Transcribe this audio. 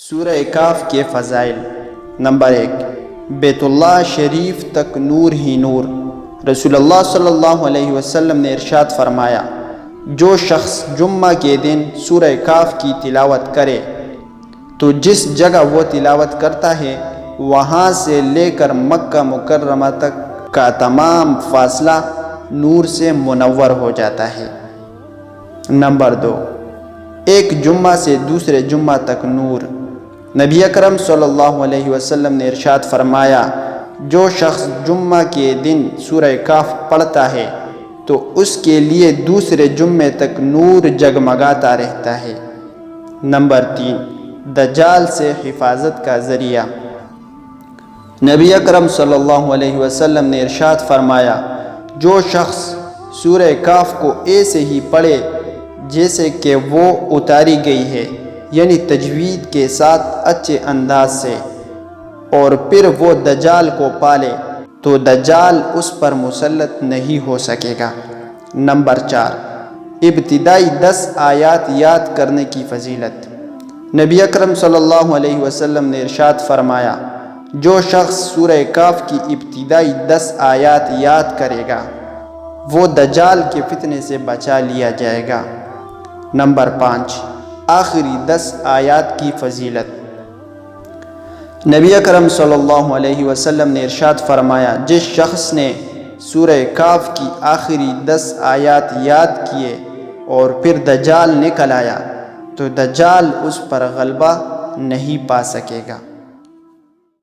سورہ کاف کے فضائل۔ نمبر 1، بیت اللہ شریف تک نور ہی نور۔ رسول اللہ صلی اللہ علیہ وسلم نے ارشاد فرمایا، جو شخص جمعہ کے دن سورہ کاف کی تلاوت کرے تو جس جگہ وہ تلاوت کرتا ہے وہاں سے لے کر مکہ مکرمہ تک کا تمام فاصلہ نور سے منور ہو جاتا ہے۔ نمبر 2، ایک جمعہ سے دوسرے جمعہ تک نور۔ نبی اکرم صلی اللہ علیہ وسلم نے ارشاد فرمایا، جو شخص جمعہ کے دن سورہ کاف پڑھتا ہے تو اس کے لیے دوسرے جمعے تک نور جگمگاتا رہتا ہے۔ نمبر 3، دجال سے حفاظت کا ذریعہ۔ نبی اکرم صلی اللہ علیہ وسلم نے ارشاد فرمایا، جو شخص سورہ کاف کو ایسے ہی پڑھے جیسے کہ وہ اتاری گئی ہے، یعنی تجوید کے ساتھ اچھے انداز سے، اور پھر وہ دجال کو پالے تو دجال اس پر مسلط نہیں ہو سکے گا۔ نمبر 4، ابتدائی 10 آیات یاد کرنے کی فضیلت۔ نبی اکرم صلی اللہ علیہ وسلم نے ارشاد فرمایا، جو شخص سورہ کاف کی ابتدائی 10 آیات یاد کرے گا وہ دجال کے فتنے سے بچا لیا جائے گا۔ نمبر 5، آخری 10 آیات کی فضیلت۔ نبی اکرم صلی اللہ علیہ وسلم نے ارشاد فرمایا، جس شخص نے سورہ کاف کی آخری 10 آیات یاد کیے اور پھر دجال نکل آیا تو دجال اس پر غلبہ نہیں پا سکے گا۔